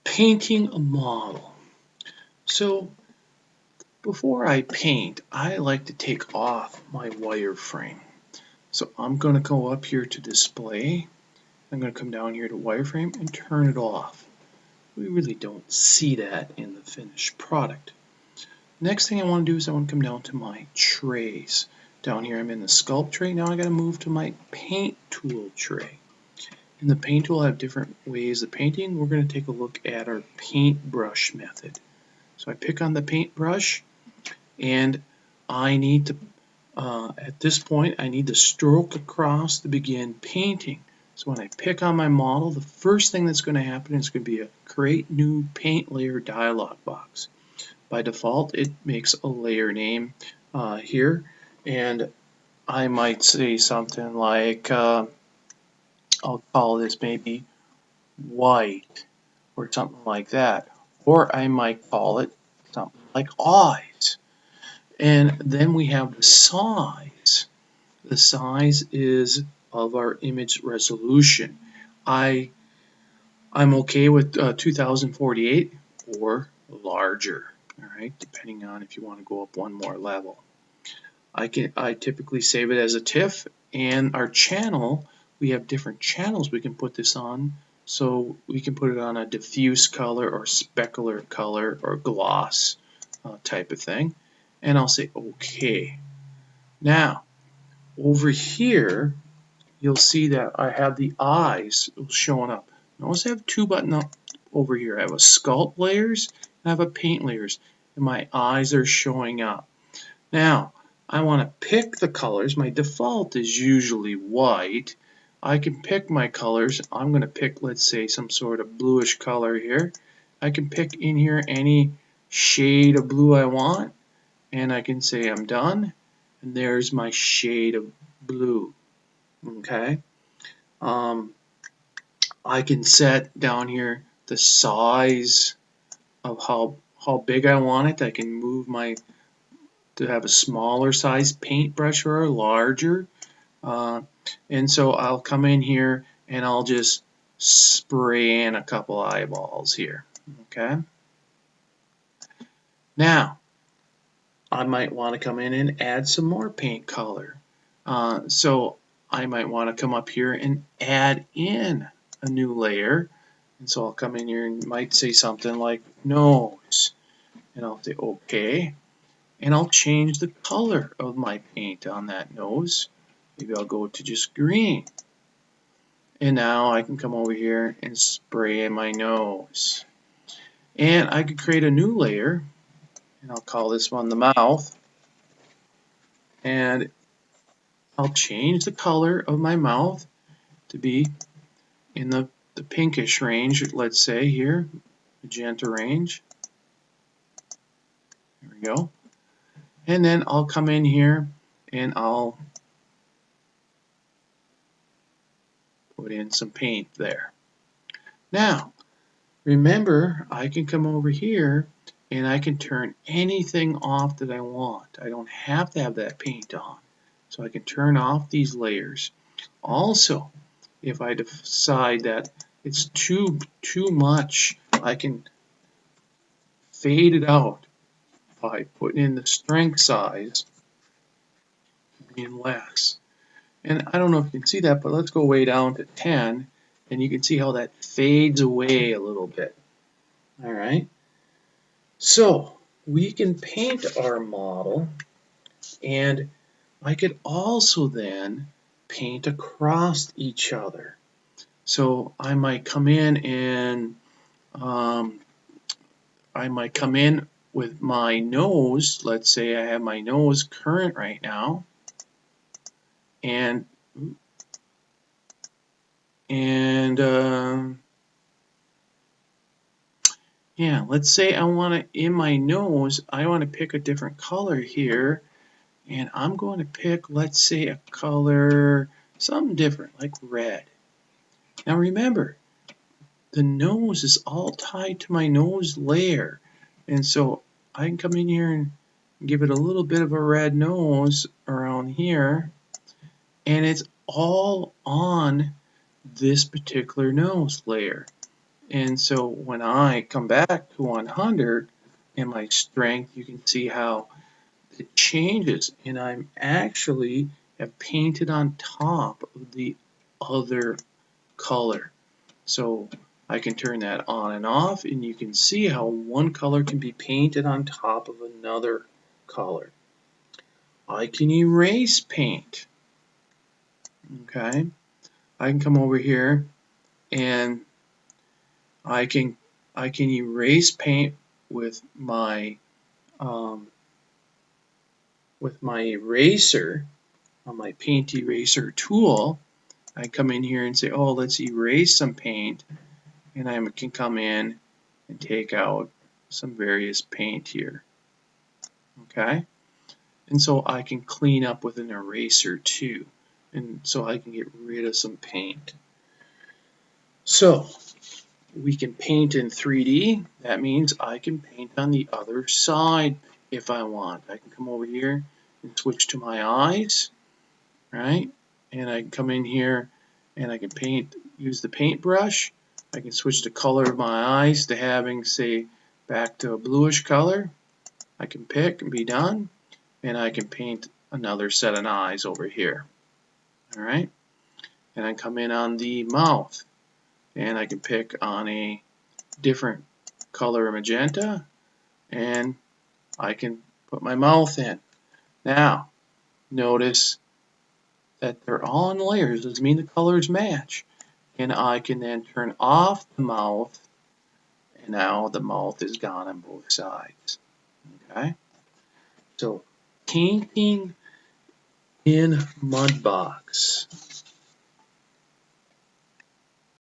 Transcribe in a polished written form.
Painting a model. So before I paint, I like to take off my wireframe. So I'm going to go up here to display. I'm going to come down here to wireframe and turn it off. We really don't see that in the finished product. Next thing I want to do is I want to come down to my trays. Down here I'm in the sculpt tray. Now I got to move to my paint tool tray. In the paint tool I have different ways of painting. We're going to take a look at our paintbrush method. So I pick on the paintbrush and I need to, at this point, I need to stroke across to begin painting. So when I pick on my model, the first thing that's going to happen is going to be a create new paint layer dialog box. By default, it makes a layer name here, and I might say something like, I'll call this maybe white or something like that, or I might call it something like eyes. And then we have the size. The size is of our image resolution. I'm okay with 2048 or larger. All right, depending on if you want to go up one more level. I typically save it as a TIFF, and our channel, we have different channels we can put this on. So we can put it on a diffuse color or specular color or gloss type of thing. And I'll say OK. Now, over here, you'll see that I have the eyes showing up. Notice I have two buttons up over here. I have a sculpt layers and I have a paint layers, and my eyes are showing up. Now, I want to pick the colors. My default is usually white. I can pick my colors. I'm going to pick, let's say, some sort of bluish color here. I can pick in here any shade of blue I want, and I can say I'm done, and there's my shade of blue. Okay. I can set down here the size of how big I want it. I can move to have a smaller size paintbrush or a larger. And so I'll come in here and I'll just spray in a couple eyeballs here. Okay. Now, I might want to come in and add some more paint color. So I might want to come up here and add in a new layer. And so I'll come in here and might say something like nose. And I'll say OK. And I'll change the color of my paint on that nose. Maybe I'll go to just green. And now I can come over here and spray in my nose. And I could create a new layer. And I'll call this one the mouth. And I'll change the color of my mouth to be in the pinkish range, let's say here, magenta range. There we go. And then I'll come in here and I'll put in some paint there. Now, remember, I can come over here and I can turn anything off that I want. I don't have to have that paint on. So I can turn off these layers. Also, if I decide that it's too much, I can fade it out by putting in the strength size being less. And I don't know if you can see that, but let's go way down to 10, and you can see how that fades away a little bit. All right. So we can paint our model, and I could also then paint across each other. So I might come in and I might come in with my nose. Let's say I have my nose current right now, and yeah, let's say I want to, in my nose, I want to pick a different color here, and I'm going to pick, let's say, a color, something different, like red. Now remember, the nose is all tied to my nose layer, and so I can come in here and give it a little bit of a red nose around here, and it's all on this particular nose layer. And so when I come back to 100 in my strength, you can see how it changes, and I'm actually have painted on top of the other color. So I can turn that on and off, and you can see how one color can be painted on top of another color. I can erase paint. Okay, I can come over here and I can erase paint with my eraser on my paint eraser tool. I come in here and say, oh, let's erase some paint, and I can come in and take out some various paint here. Okay, and so I can clean up with an eraser too, and so I can get rid of some paint. So we can paint in 3D. That means I can paint on the other side if I want. I can come over here and switch to my eyes, right? And I can come in here and I can use the paintbrush. I can switch the color of my eyes to having, say, back to a bluish color. I can pick and be done, and I can paint another set of eyes over here. All right, and I come in on the mouth, and I can pick on a different color of magenta, and I can put my mouth in. Now, notice that they're all in layers. Doesn't mean the colors match. And I can then turn off the mouth, and now the mouth is gone on both sides. Okay, so painting in Mudbox.